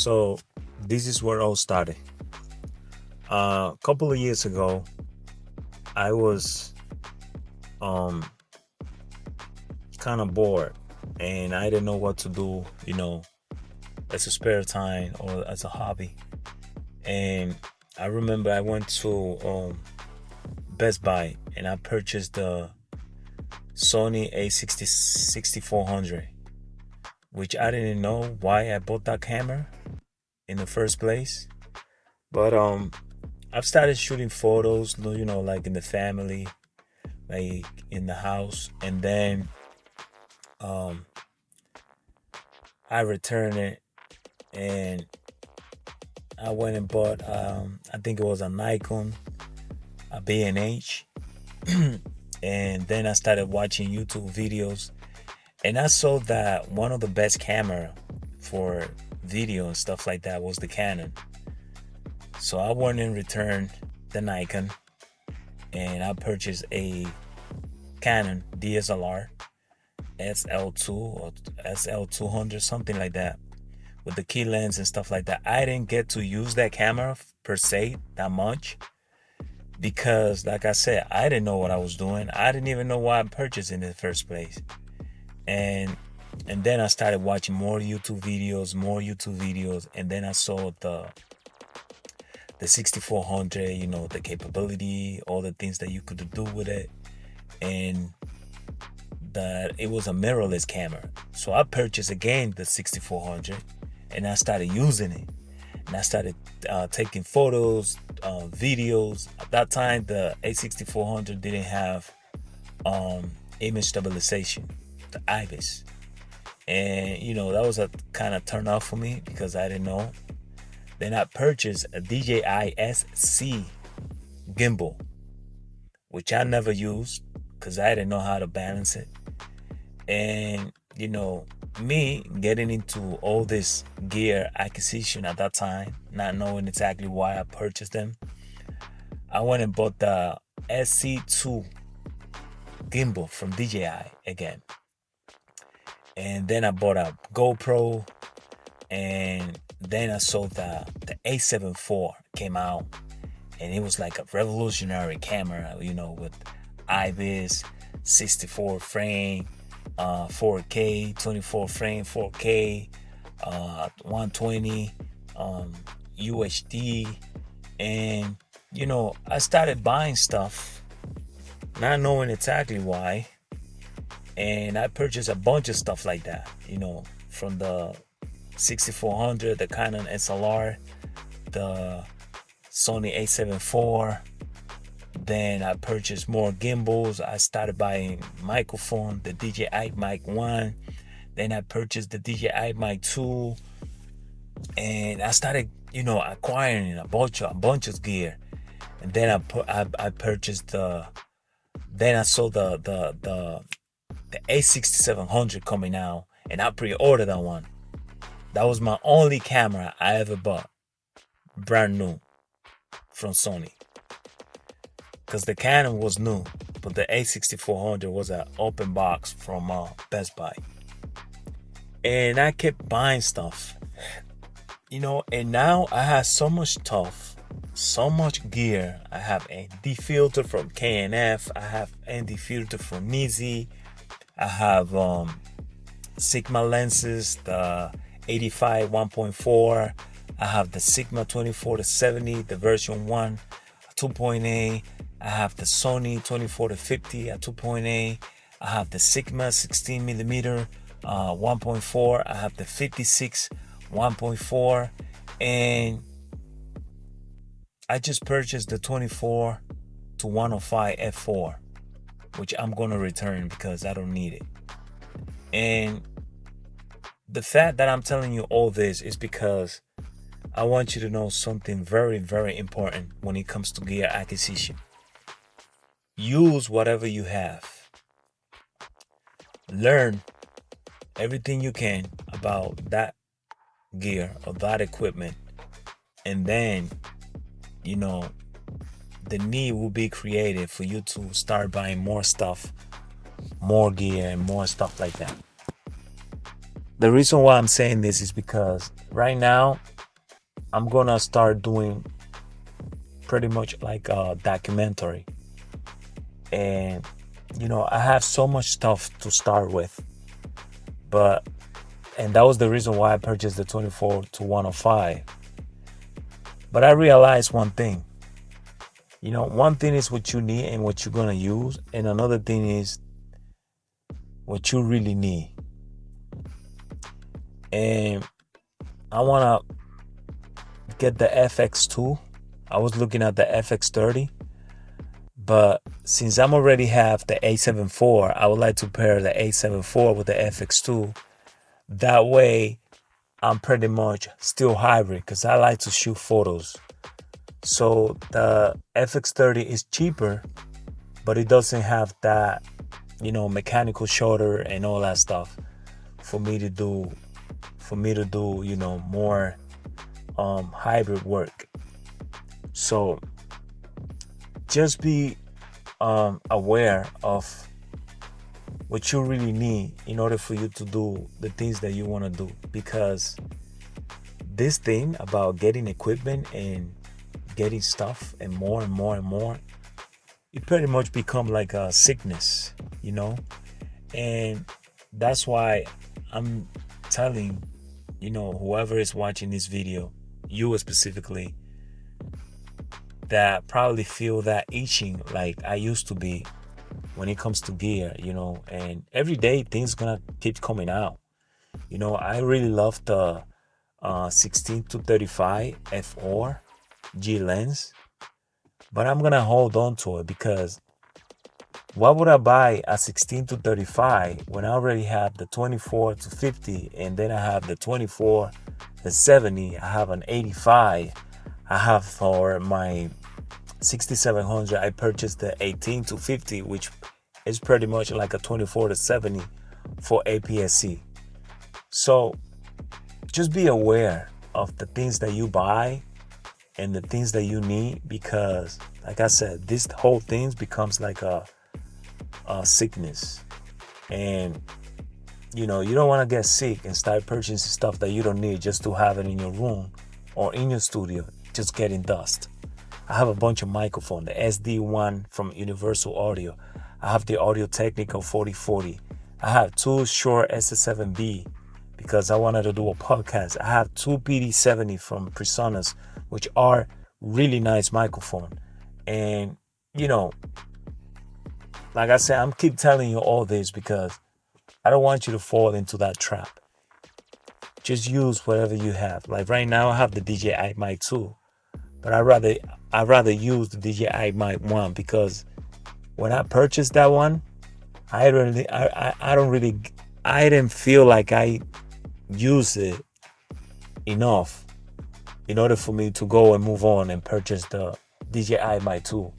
So this is where all started. A couple of years ago, I was um kind of bored and I didn't know what to do, as a spare time or as a hobby. And I remember I went to Best Buy and I purchased the Sony A60 6400, which I didn't know why I bought that camera in the first place. But I've started shooting photos, like in the family, like in the house, and then um I returned it and I went and bought I think it was a Nikon, a B&H, and then I started watching YouTube videos and I saw that one of the best camera for video and stuff like that was the Canon. So I went and returned the Nikon and I purchased a Canon DSLR SL2 or SL200, something like that, with the key lens and stuff like that. I didn't get to use that camera per se that much because, like I said, I didn't know what I was doing. I didn't even know why I purchased it in the first place. And then I started watching more YouTube videos, and then I saw the 6400, the capability, all the things that you could do with it, and that it was a mirrorless camera. So I purchased again the 6400 and I started using it. And I started taking photos, videos. At that time, the A6400 didn't have image stabilization, the IBIS. And, that was a kind of turn off for me because I didn't know. Then I purchased a DJI SC gimbal, which I never used because I didn't know how to balance it. And, me getting into all this gear acquisition at that time, not knowing exactly why I purchased them, I went and bought the SC2 gimbal from DJI again. And then I bought a GoPro, and then I saw the A7 IV came out, and it was like a revolutionary camera, with IBIS, 64 frame, 4K, 24 frame, 4K, 120, UHD, and I started buying stuff, not knowing exactly why, and I purchased a bunch of stuff like that, from the 6400, the Canon SLR, the Sony A7 IV. Then I purchased more gimbals. I started buying microphone, the DJI Mic 1. Then I purchased the DJI Mic 2. And I started, acquiring a bunch of gear. And then I purchased then I saw the A6700 coming out, and I pre-ordered that one. That was my only camera I ever bought, brand new, from Sony. Because the Canon was new, but the A6400 was an open box from Best Buy. And I kept buying stuff, and now I have so much stuff, so much gear. I have a ND filter from K&F, I have ND filter from Nizi, I have Sigma lenses, the 85 1.4, I have the Sigma 24-70, the version 1, 2.8, I have the Sony 24-50 at 2.8. I have the Sigma 16mm 1.4. I have the 56 1.4. And I just purchased the 24 to 105 f4, which I'm going to return because I don't need it. And the fact that I'm telling you all this is because I want you to know something very, very important when it comes to gear acquisition. Use whatever you have. Learn everything you can about that gear or that equipment. And then, the need will be created for you to start buying more stuff, more gear, and more stuff like that. the reason why I'm saying this is because right now I'm gonna start doing pretty much like a documentary. And I have so much stuff to start with, but and that was the reason why I purchased the 24 to 105. But I realized one thing. One thing is what you need and what you're gonna use, and another thing is what you really need. And I wanna get the FX2. I was looking at the FX30, but since I'm already have the A74, I would like to pair the A74 with the FX2. That way, I'm pretty much still hybrid because I like to shoot photos. So the FX30 is cheaper, but it doesn't have that, mechanical shutter and all that stuff for me to do, more hybrid work. So just be aware of what you really need in order for you to do the things that you want to do, because this thing about getting equipment and getting stuff and more and more and more, it pretty much become like a sickness, and that's why I'm telling whoever is watching this video, you specifically, that probably feel that itching like I used to be when it comes to gear, and every day things gonna keep coming out. I really love the 16 to 35 f4 G lens, but I'm gonna hold on to it because why would I buy a 16 to 35 when I already have the 24 to 50, and then I have the 24 to 70, I have an 85, I have for my 6700 I purchased the 18 to 50, which is pretty much like a 24 to 70 for APS-C. So just be aware of the things that you buy and the things that you need, because like I said, this whole thing becomes like a sickness, and you don't want to get sick and start purchasing stuff that you don't need just to have it in your room or in your studio, just getting dust. I have a bunch of microphones, the SD1 from Universal Audio. I have the Audio Technica 4040. I have two Shure SS7B because I wanted to do a podcast. I have two PD70 from Presonus, which are really nice microphone. And like I said, I'm keep telling you all this because I don't want you to fall into that trap. Just use whatever you have. Like right now I have the DJI Mic 2, but I'd rather use the DJI Mic 1 because when I purchased that one, I didn't feel like I used it enough in order for me to go and move on and purchase the DJI Mic 2.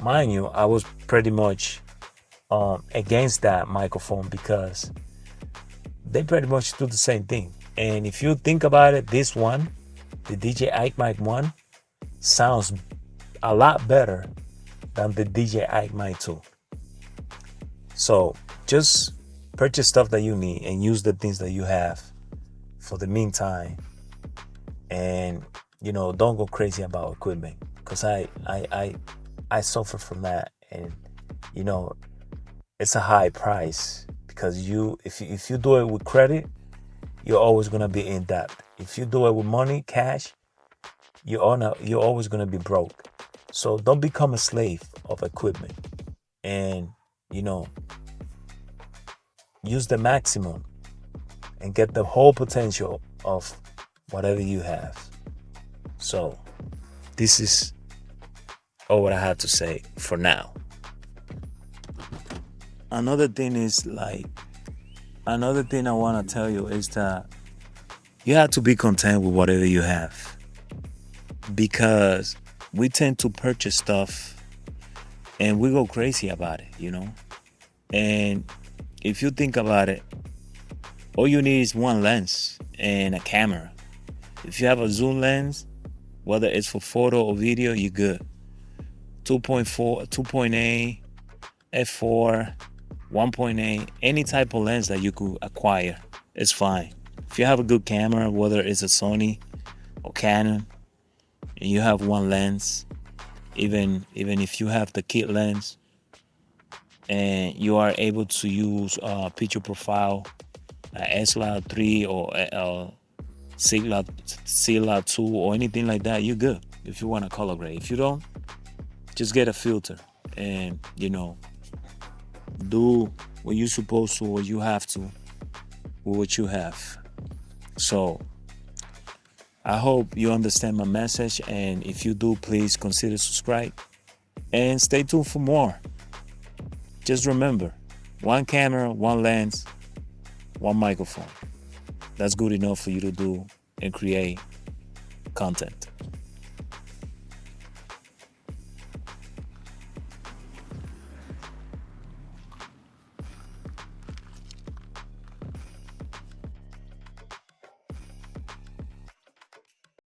Mind you, I was pretty much against that microphone because they pretty much do the same thing. And if you think about it, this one, the DJI Mic 1, sounds a lot better than the DJI Mic 2. So just purchase stuff that you need and use the things that you have for the meantime. And don't go crazy about equipment, because I suffer from that, and it's a high price because if you do it with credit, you're always gonna be in debt. If you do it with money, cash, you're always gonna be broke. So don't become a slave of equipment, and use the maximum and get the whole potential of whatever you have. So this is all what I have to say for now. Another thing I want to tell you is that you have to be content with whatever you have, because we tend to purchase stuff and we go crazy about it, And if you think about it, all you need is one lens and a camera. If you have a zoom lens, whether it's for photo or video, you're good. 2.4, 2.8, f4, 1.8, any type of lens that you could acquire. it's fine. If you have a good camera, whether it's a Sony or Canon, and you have one lens, even if you have the kit lens, and you are able to use picture profile, S-Log 3 or C-Log 2 or anything like that, you're good if you want to color grade. If you don't, just get a filter and, do what you're supposed to or you have to with what you have. So I hope you understand my message, and if you do, please consider subscribe and stay tuned for more. Just remember, one camera, one lens, one microphone. That's good enough for you to do and create content.